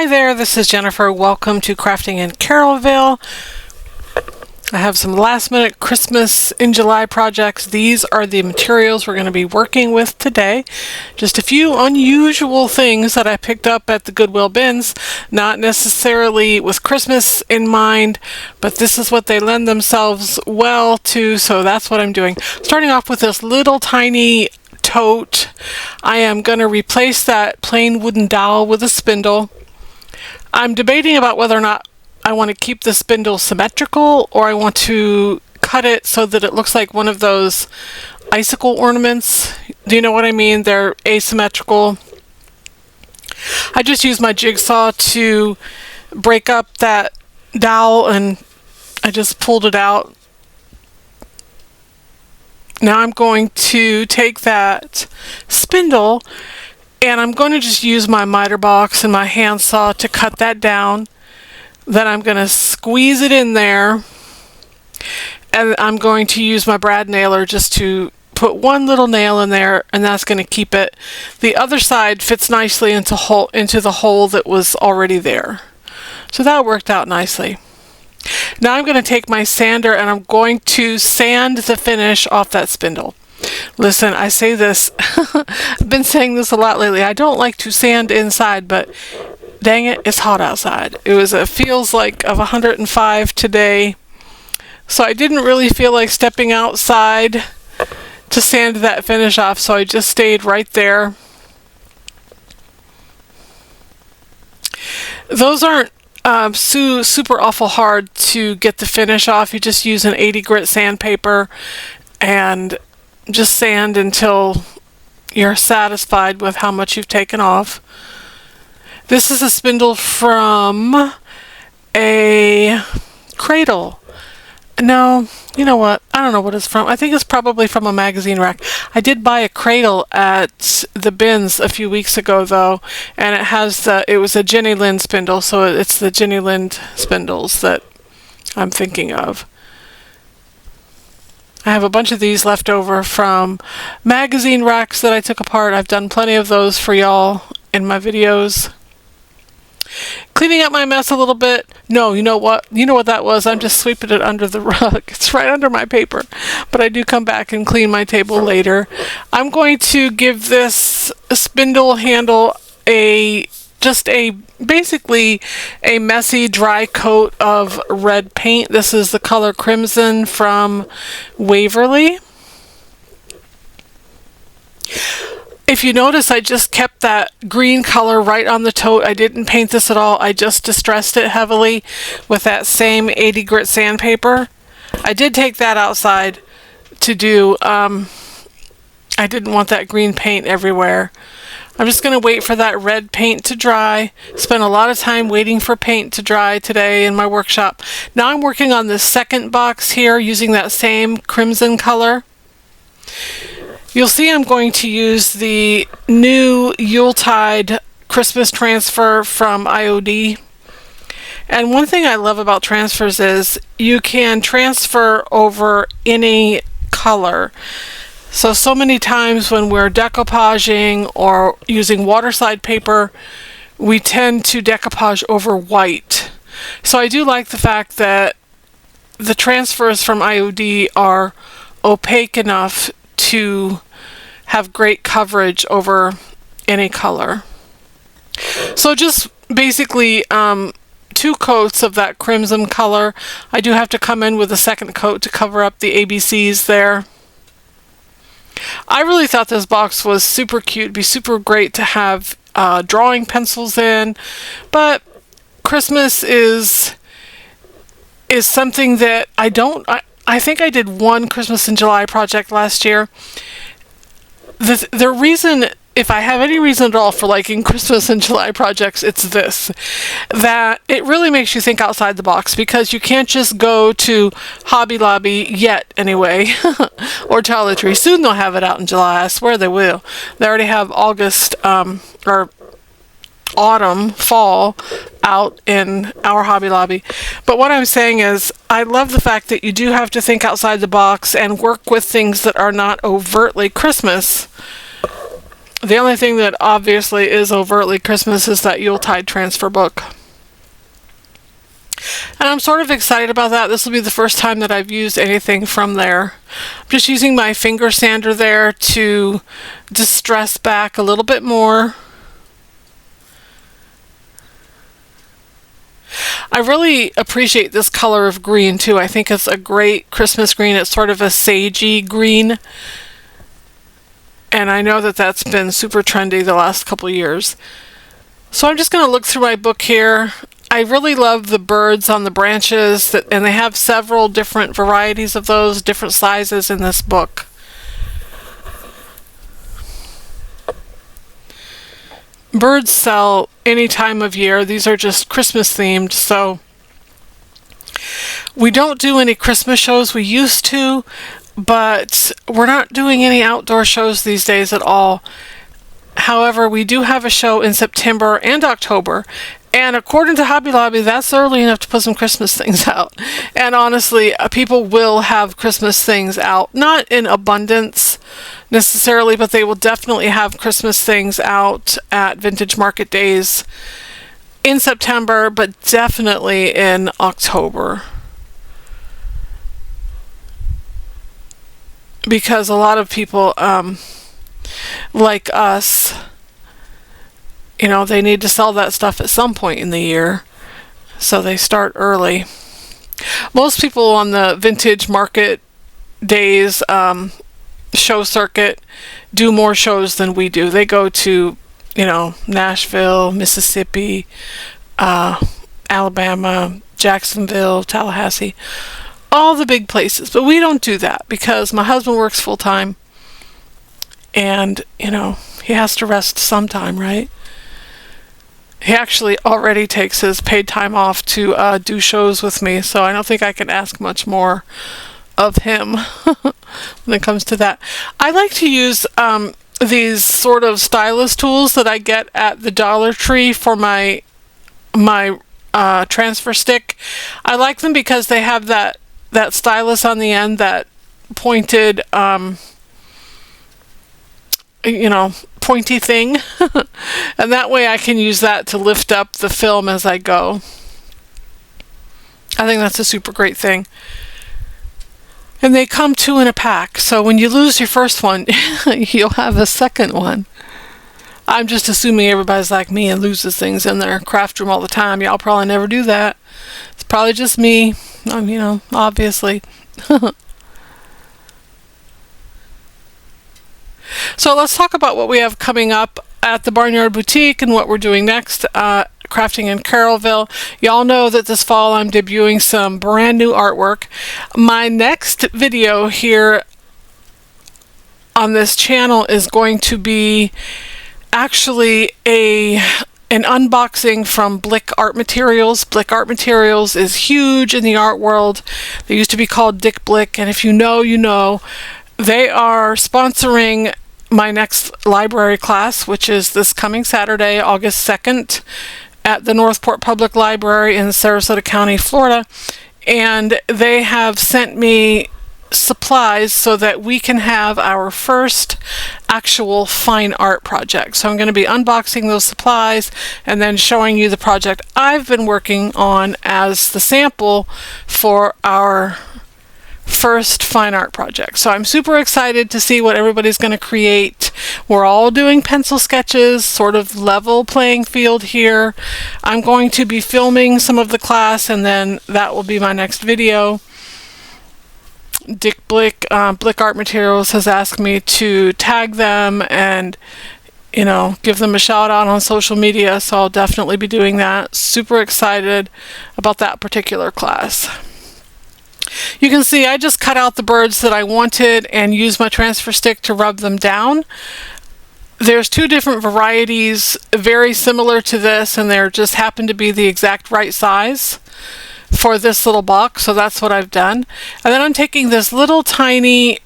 there, this is Jennifer. Welcome to Crafting in Carrollville. I have some last minute Christmas in July projects. These are the materials we're going to be working with today. Just a few unusual things that I picked up at the Goodwill Bins, not necessarily with Christmas in mind, but this is what they lend themselves well to, so that's what I'm doing. Starting off with this little tiny tote. I am going to replace that plain wooden dowel with a spindle. I'm debating about whether or not I want to keep the spindle symmetrical or I want to cut it so that it looks like one of those icicle ornaments. Do you know what I mean? They're asymmetrical. I just used my jigsaw to break up that dowel and I just pulled it out. Now I'm going to take that spindle and I'm going to just use my miter box and my handsaw to cut that down. Then I'm going to squeeze it in there and I'm going to use my brad nailer just to put one little nail in there, and that's going to keep it. The other side fits nicely into the hole that was already there. So that worked out nicely. Now I'm going to take my sander and I'm going to sand the finish off that spindle. Listen, I say this, I've been saying this a lot lately. I don't like to sand inside, but dang it, it's hot outside. It feels like of 105 today. So I didn't really feel like stepping outside to sand that finish off, so I just stayed right there. Those aren't super awful hard to get the finish off. You just use an 80 grit sandpaper and just sand until you're satisfied with how much you've taken off. This is a spindle from a cradle. No, you know what? I don't know what it's from. I think it's probably from a magazine rack. I did buy a cradle at the bins a few weeks ago though, and it was a Jenny Lind spindle, so it's the Jenny Lind spindles that I'm thinking of. I have a bunch of these left over from magazine racks that I took apart. I've done plenty of those for y'all in my videos. Cleaning up my mess a little bit. No, you know what? You know what that was? I'm just sweeping it under the rug. It's right under my paper. But I do come back and clean my table later. I'm going to give this spindle handle basically a messy dry coat of red paint. This is the color Crimson from Waverly. If you notice, I just kept that green color right on the tote. I didn't paint this at all. I just distressed it heavily with that same 80 grit sandpaper. I did take that outside to do, I didn't want that green paint everywhere. I'm just going to wait for that red paint to dry. Spent a lot of time waiting for paint to dry today in my workshop. Now I'm working on this second box here using that same crimson color. You'll see I'm going to use the new Yuletide Christmas transfer from IOD. And one thing I love about transfers is you can transfer over any color. So many times when we're decoupaging or using waterslide paper, we tend to decoupage over white. So I do like the fact that the transfers from IOD are opaque enough to have great coverage over any color. So just basically 2 coats of that crimson color. I do have to come in with a second coat to cover up the ABCs there. I really thought this box was super cute. It'd be super great to have drawing pencils in, but Christmas is something that I think I did one Christmas in July project last year. The reason, if I have any reason at all for liking Christmas in July projects, it's this. That it really makes you think outside the box, because you can't just go to Hobby Lobby yet anyway, or Dollar Tree. Soon they'll have it out in July. I swear they will. They already have August, or autumn, fall out in our Hobby Lobby. But what I'm saying is I love the fact that you do have to think outside the box and work with things that are not overtly Christmas. The only thing that obviously is overtly Christmas is that Yuletide transfer book. And I'm sort of excited about that. This will be the first time that I've used anything from there. I'm just using my finger sander there to distress back a little bit more. I really appreciate this color of green too. I think it's a great Christmas green. It's sort of a sagey green. And I know that that's been super trendy the last couple years. So I'm just going to look through my book here. I really love the birds on the branches, and they have several different varieties of those, different sizes in this book. Birds sell any time of year. These are just Christmas themed, so we don't do any Christmas shows. We used to, but we're not doing any outdoor shows these days at all. However, we do have a show in September and October, and according to Hobby Lobby, that's early enough to put some Christmas things out. And honestly, people will have Christmas things out, not in abundance necessarily, but they will definitely have Christmas things out at Vintage Market Days in September, but definitely in October. Because a lot of people, like us, you know, they need to sell that stuff at some point in the year, so they start early. Most people on the Vintage Market Days show circuit do more shows than we do. They go to, you know, Nashville, Mississippi, Alabama, Jacksonville, Tallahassee, all the big places. But we don't do that because my husband works full time, and, you know, he has to rest sometime, right? He actually already takes his paid time off to do shows with me, so I don't think I can ask much more of him when it comes to that. I like to use these sort of stylus tools that I get at the Dollar Tree for my transfer stick. I like them because they have that stylus on the end, that pointed you know, pointy thing. And that way I can use that to lift up the film as I go. I think that's a super great thing. And they come 2 in a pack, so when you lose your first one, you'll have a second one. I'm just assuming everybody's like me and loses things in their craft room all the time. Y'all probably never do that. It's probably just me, you know, obviously. So let's talk about what we have coming up at the Barnyard Boutique and what we're doing next. Crafting in Carrollville. Y'all know that this fall I'm debuting some brand new artwork. My next video here on this channel is going to be actually an unboxing from Blick Art Materials. Blick Art Materials is huge in the art world. They used to be called Dick Blick, and if you know, you know. They are sponsoring my next library class, which is this coming Saturday, August 2nd, at the Northport Public Library in Sarasota County, Florida. And they have sent me supplies so that we can have our first actual fine art project. So I'm going to be unboxing those supplies and then showing you the project I've been working on as the sample for our first fine art project. So I'm super excited to see what everybody's going to create. We're all doing pencil sketches, sort of level playing field here. I'm going to be filming some of the class, and then that will be my next video. Dick Blick, Blick Art Materials has asked me to tag them and, you know, give them a shout out on social media, so I'll definitely be doing that. Super excited about that particular class. You can see I just cut out the birds that I wanted and used my transfer stick to rub them down. There's 2 different varieties very similar to this, and they just happen to be the exact right size for this little box, so that's what I've done. And then I'm taking this little tiny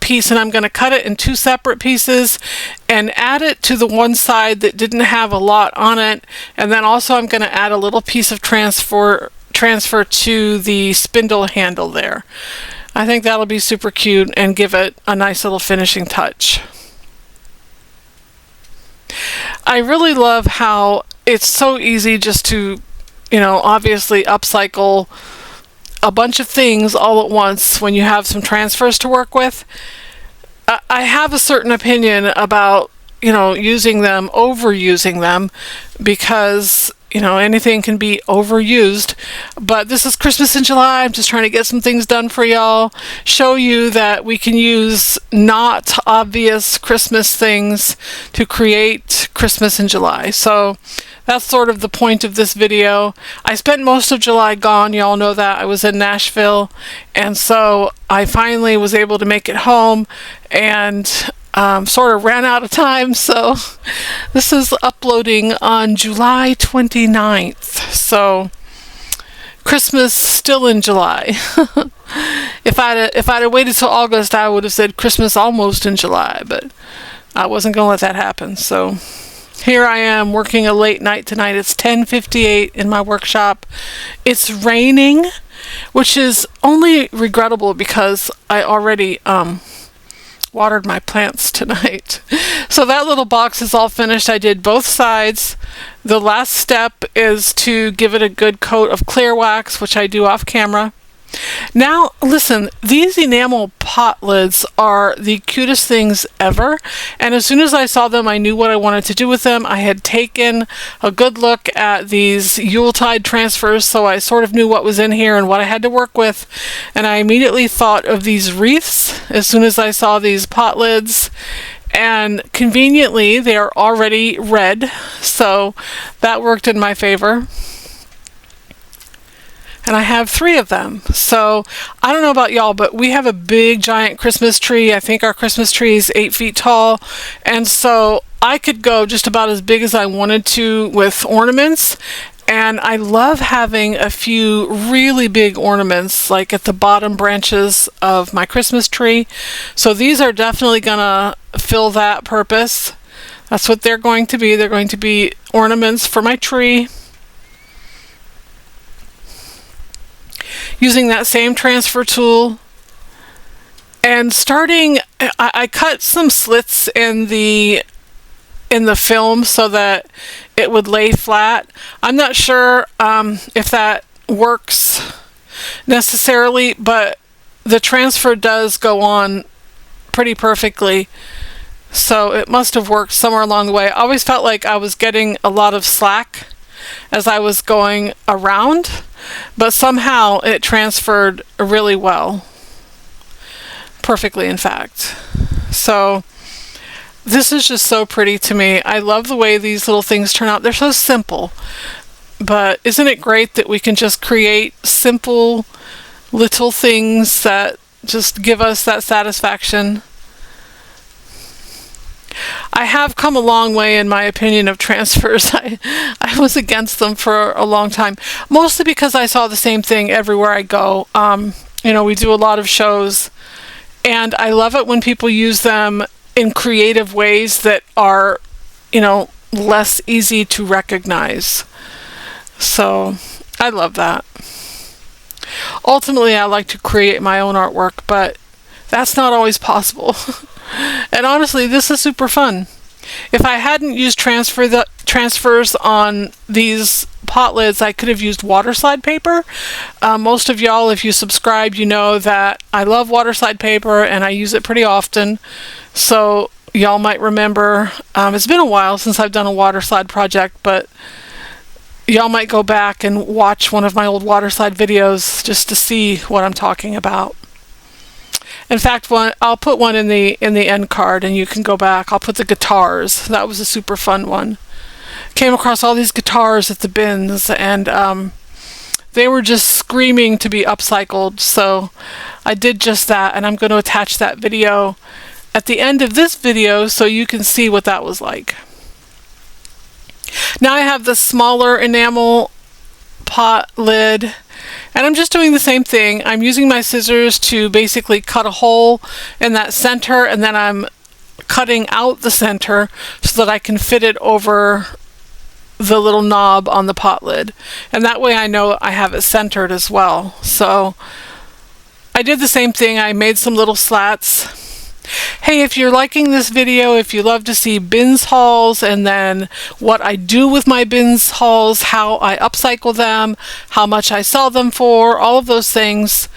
piece and I'm going to cut it in 2 separate pieces and add it to the one side that didn't have a lot on it, and then also I'm going to add a little piece of transfer to the spindle handle there. I think that'll be super cute and give it a nice little finishing touch. I really love how it's so easy just to, obviously upcycle a bunch of things all at once when you have some transfers to work with. I have a certain opinion about, using them, overusing them, because, anything can be overused. But this is Christmas in July. I'm just trying to get some things done for y'all, show you that we can use not obvious Christmas things to create Christmas in July. So that's sort of the point of this video. I spent most of July gone. Y'all know that. I was in Nashville. And so I finally was able to make it home and sort of ran out of time. So this is uploading on July 29th. So Christmas still in July. If I'd have waited till August, I would have said Christmas almost in July, but I wasn't going to let that happen. So here I am working a late night tonight. It's 10:58 in my workshop. It's raining, which is only regrettable because I already watered my plants tonight. So that little box is all finished. I did both sides. The last step is to give it a good coat of clear wax, which I do off camera. Now, listen, these enamel pot lids are the cutest things ever, and as soon as I saw them, I knew what I wanted to do with them. I had taken a good look at these Yuletide transfers, so I sort of knew what was in here and what I had to work with, and I immediately thought of these wreaths as soon as I saw these pot lids. And conveniently, they are already red, so that worked in my favor. And I have 3 of them. So I don't know about y'all, but we have a big giant Christmas tree. I think our Christmas tree is 8 feet tall. And so I could go just about as big as I wanted to with ornaments. And I love having a few really big ornaments like at the bottom branches of my Christmas tree. So these are definitely gonna fill that purpose. That's what they're going to be. They're going to be ornaments for my tree. Using that same transfer tool and starting, I cut some slits in the film so that it would lay flat. I'm not sure if that works necessarily, but the transfer does go on pretty perfectly. So it must have worked somewhere along the way. I always felt like I was getting a lot of slack as I was going around, but somehow it transferred really well. Perfectly, in fact. So this is just so pretty to me. I love the way these little things turn out. They're so simple, but isn't it great that we can just create simple little things that just give us that satisfaction? I have come a long way in my opinion of transfers. I was against them for a long time, mostly because I saw the same thing everywhere I go. We do a lot of shows, and I love it when people use them in creative ways that are, less easy to recognize. So I love that. Ultimately, I like to create my own artwork, but that's not always possible. And honestly, this is super fun. If I hadn't used transfers on these pot lids, I could have used water slide paper. Most of y'all, if you subscribe, you know that I love water slide paper and I use it pretty often. So y'all might remember, it's been a while since I've done a water slide project, but y'all might go back and watch one of my old water slide videos just to see what I'm talking about. In fact, I'll put one in the end card, and you can go back. I'll put the guitars. That was a super fun one. Came across all these guitars at the bins, and they were just screaming to be upcycled. So I did just that, and I'm going to attach that video at the end of this video so you can see what that was like. Now I have the smaller enamel pot lid, and I'm just doing the same thing. I'm using my scissors to basically cut a hole in that center, and then I'm cutting out the center so that I can fit it over the little knob on the pot lid. And that way I know I have it centered as well. So I did the same thing. I made some little slats Hey, if you're liking this video, if you love to see bins hauls and then what I do with my bins hauls, how I upcycle them, how much I sell them for, all of those things,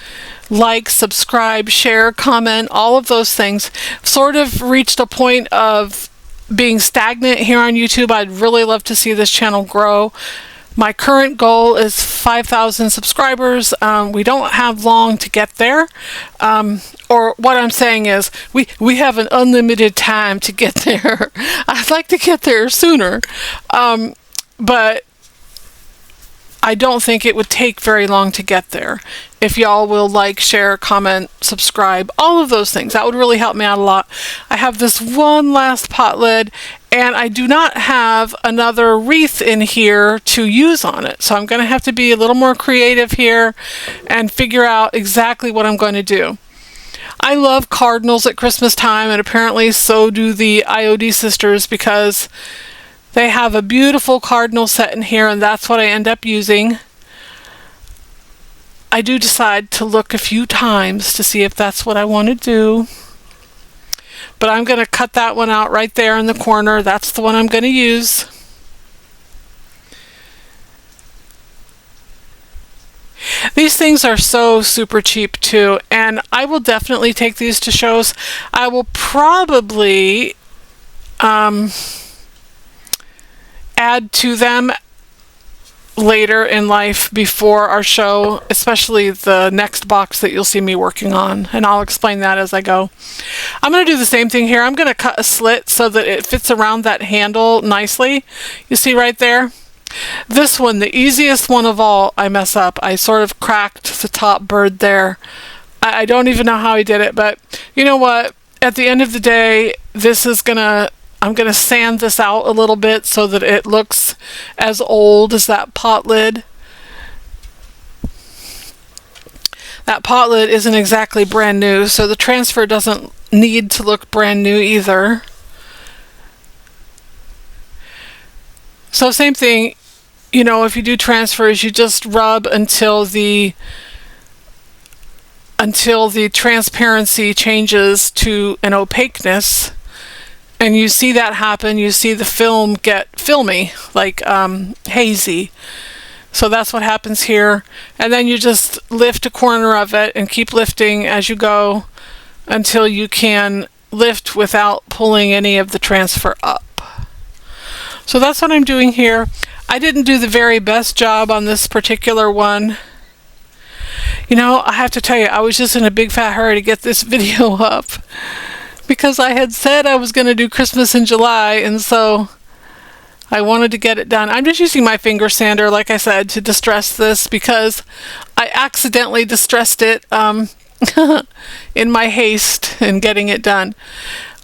like, subscribe, share, comment, all of those things. Sort of reached a point of being stagnant here on YouTube. I'd really love to see this channel grow. My current goal is 5,000 subscribers. We don't have long to get there. Or what I'm saying is we have an unlimited time to get there. I'd like to get there sooner. But I don't think it would take very long to get there. If y'all will like, share, comment, subscribe, all of those things, that would really help me out a lot. I have this one last pot lid, and I do not have another wreath in here to use on it. So I'm going to have to be a little more creative here and figure out exactly what I'm going to do. I love cardinals at Christmas time, and apparently so do the IOD sisters, because they have a beautiful cardinal set in here, and that's what I end up using. I do decide to look a few times to see if that's what I want to do. But I'm going to cut that one out right there in the corner. That's the one I'm going to use. These things are so super cheap too, and I will definitely take these to shows. I will probably add to them later in life before our show, especially the next box that you'll see me working on, and I'll explain that as I go. I'm going to do the same thing here. I'm going to cut a slit so that it fits around that handle nicely. You see right there? This one, the easiest one of all, I mess up. I sort of cracked the top bird there. I don't even know how I did it, but you know what? At the end of the day, I'm going to sand this out a little bit so that it looks as old as that pot lid. That pot lid isn't exactly brand new, so the transfer doesn't need to look brand new either. So same thing, you know, if you do transfers, you just rub until the transparency changes to an opaqueness. And you see that happen. You see the film get filmy, like hazy. So that's what happens here. And then you just lift a corner of it and keep lifting as you go until you can lift without pulling any of the transfer up. So that's what I'm doing here. I didn't do the very best job on this particular one. You know, I have to tell you, I was just in a big fat hurry to get this video up, because I had said I was going to do Christmas in July, and so I wanted to get it done. I'm just using my finger sander, like I said, to distress this, because I accidentally distressed it in my haste in getting it done.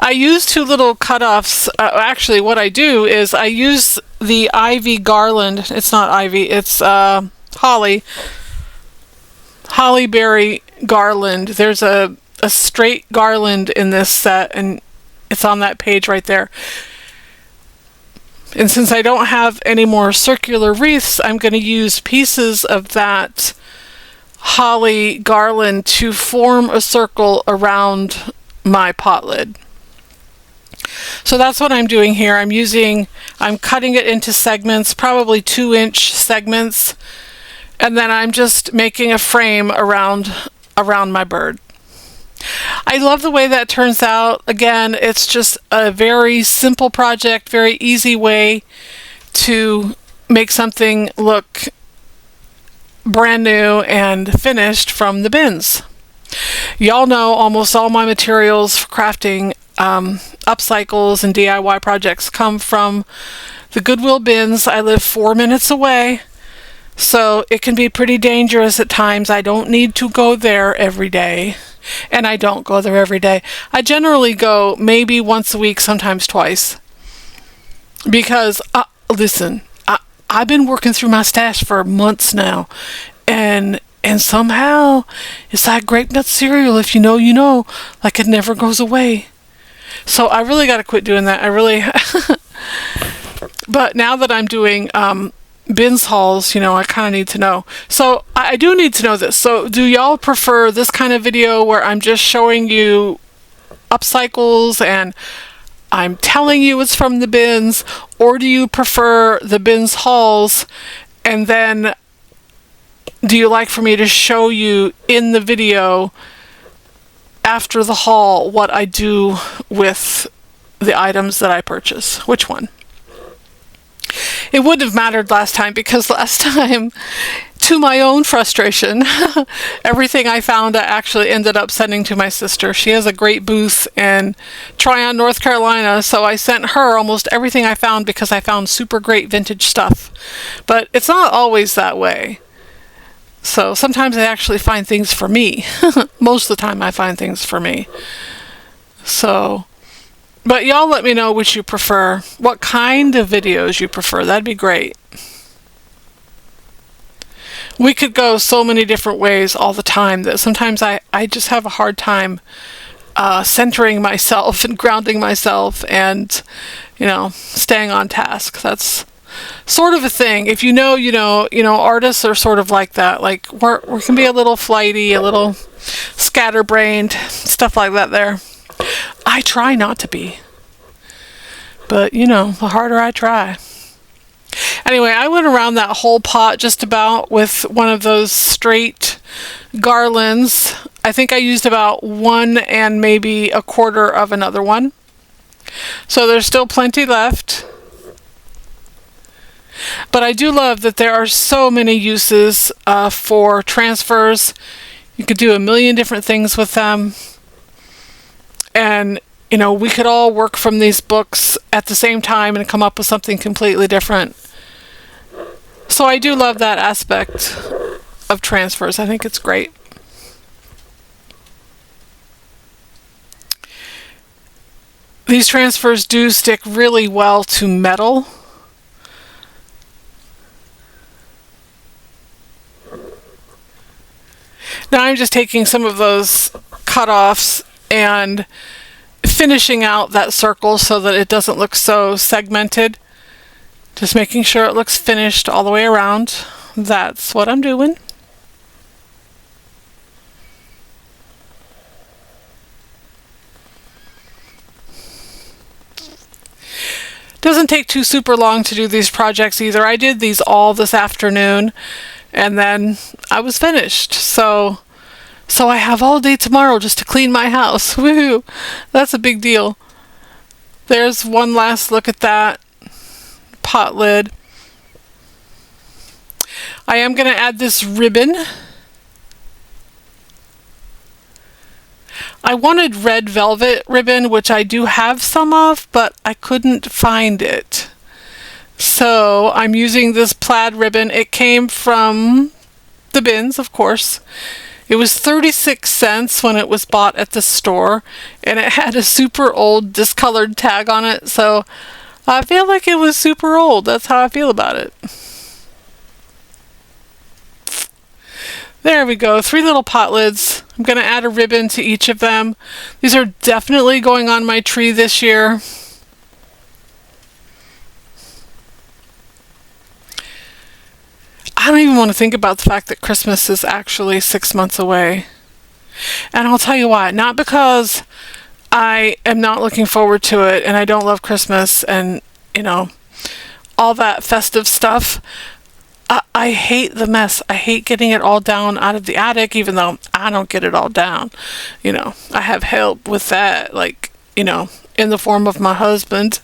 I use two little cutoffs. Actually, what I do is I use the ivy garland. It's not ivy, it's holly berry garland. There's a straight garland in this set, and it's on that page right there. And since I don't have any more circular wreaths, I'm going to use pieces of that holly garland to form a circle around my pot lid. So that's what I'm doing here. I'm cutting it into segments, probably 2-inch segments, and then I'm just making a frame around my bird. I love the way that turns out. Again, it's just a very simple project, very easy way to make something look brand new and finished from the bins. Y'all know almost all my materials for crafting upcycles and DIY projects come from the Goodwill Bins. I live 4 minutes away, so it can be pretty dangerous at times. I don't need to go there every day. And I don't go there every day. I generally go maybe once a week, sometimes twice. Because, listen, I've been working through my stash for months now. And somehow, it's like grape nut cereal. If you know, you know. Like it never goes away. So I really got to quit doing that. I really... But now that I'm doing bins hauls, you know, I kind of need to know. So I do need to know this. So do y'all prefer this kind of video where I'm just showing you upcycles and I'm telling you it's from the bins, or do you prefer the bins hauls, and then do you like for me to show you in the video after the haul what I do with the items that I purchase? Which one? It wouldn't have mattered last time, because last time, to my own frustration, everything I found I actually ended up sending to my sister. She has a great booth in Tryon, North Carolina, so I sent her almost everything I found because I found super great vintage stuff. But it's not always that way. So sometimes I actually find things for me. Most of the time I find things for me. So, but y'all let me know which you prefer. What kind of videos you prefer. That'd be great. We could go so many different ways all the time that sometimes I just have a hard time centering myself and grounding myself and, staying on task. That's sort of a thing. If you know, artists are sort of like that. Like, we can be a little flighty, a little scatterbrained, stuff like that there. I try not to be. But, the harder I try. Anyway, I went around that whole pot just about with one of those straight garlands. I think I used about one and maybe a quarter of another one. So there's still plenty left. But I do love that there are so many uses for transfers. You could do a million different things with them. And, we could all work from these books at the same time and come up with something completely different. So I do love that aspect of transfers. I think it's great. These transfers do stick really well to metal. Now I'm just taking some of those cut-offs and finishing out that circle so that it doesn't look so segmented. Just making sure it looks finished all the way around. That's what I'm doing. Doesn't take too super long to do these projects either. I did these all this afternoon and then I was finished. So I have all day tomorrow just to clean my house. Woohoo! That's a big deal. There's one last look at that pot lid. I am going to add this ribbon. I wanted red velvet ribbon, which I do have some of, but I couldn't find it. So I'm using this plaid ribbon. It came from the bins, of course. It was 36 cents when it was bought at the store, and it had a super old discolored tag on it, so I feel like it was super old. That's how I feel about it. There we go. 3 little pot lids. I'm going to add a ribbon to each of them. These are definitely going on my tree this year. I don't even want to think about the fact that Christmas is actually 6 months away. And I'll tell you why. Not because I am not looking forward to it and I don't love Christmas and, all that festive stuff. I hate the mess. I hate getting it all down out of the attic, even though I don't get it all down. I have help with that, in the form of my husband.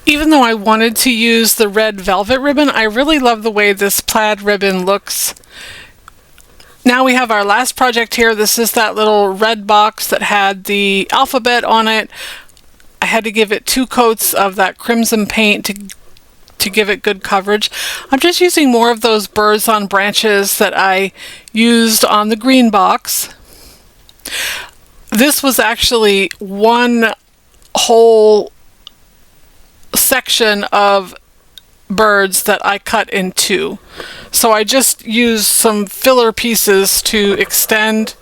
Even though I wanted to use the red velvet ribbon, I really love the way this plaid ribbon looks. Now we have our last project here. This is that little red box that had the alphabet on it. I had to give it 2 coats of that crimson paint to give it good coverage. I'm just using more of those birds on branches that I used on the green box. This was actually one whole section of birds that I cut in 2. So I just used some filler pieces to extend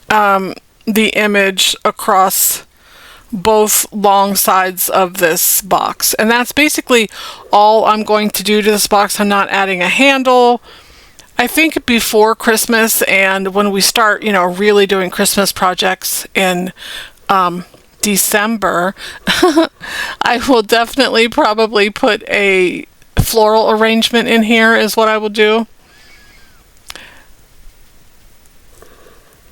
the image across both long sides of this box. And that's basically all I'm going to do to this box. I'm not adding a handle. I think before Christmas and when we start, you know, really doing Christmas projects in December, I will definitely probably put a floral arrangement in here is what I will do.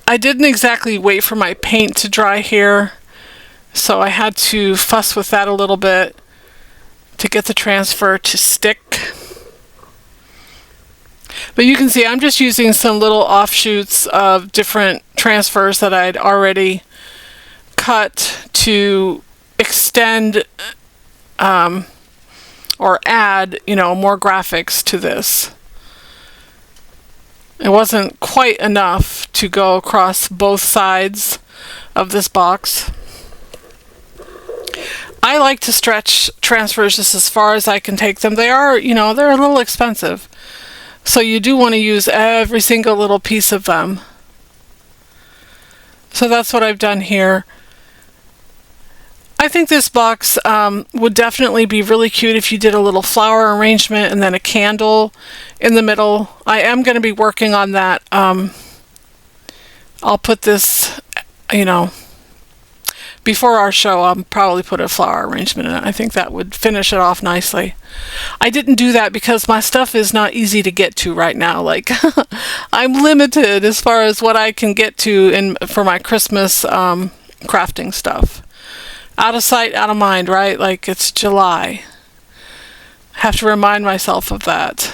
I didn't exactly wait for my paint to dry here, so I had to fuss with that a little bit to get the transfer to stick. But you can see I'm just using some little offshoots of different transfers that I'd already cut to extend or add, you know, more graphics to this. It wasn't quite enough to go across both sides of this box. I like to stretch transfers just as far as I can take them. They are, you know, they're a little expensive. So you do want to use every single little piece of them. So that's what I've done here. I think this box would definitely be really cute if you did a little flower arrangement and then a candle in the middle. I am going to be working on that. I'll put this, you know, before our show, I'll probably put a flower arrangement in it. I think that would finish it off nicely. I didn't do that because my stuff is not easy to get to right now. Like, I'm limited as far as what I can get to for my Christmas crafting stuff. Out of sight, out of mind, right? Like, it's July. I have to remind myself of that.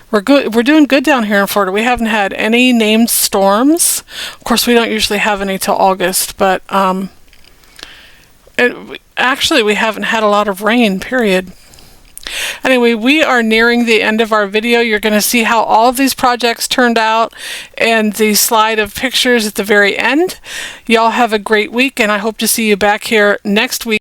We're doing good down here in Florida. We haven't had any named storms. Of course, we don't usually have any till August, but actually we haven't had a lot of rain, period. Anyway, we are nearing the end of our video. You're going to see how all of these projects turned out and the slide of pictures at the very end. Y'all have a great week, and I hope to see you back here next week.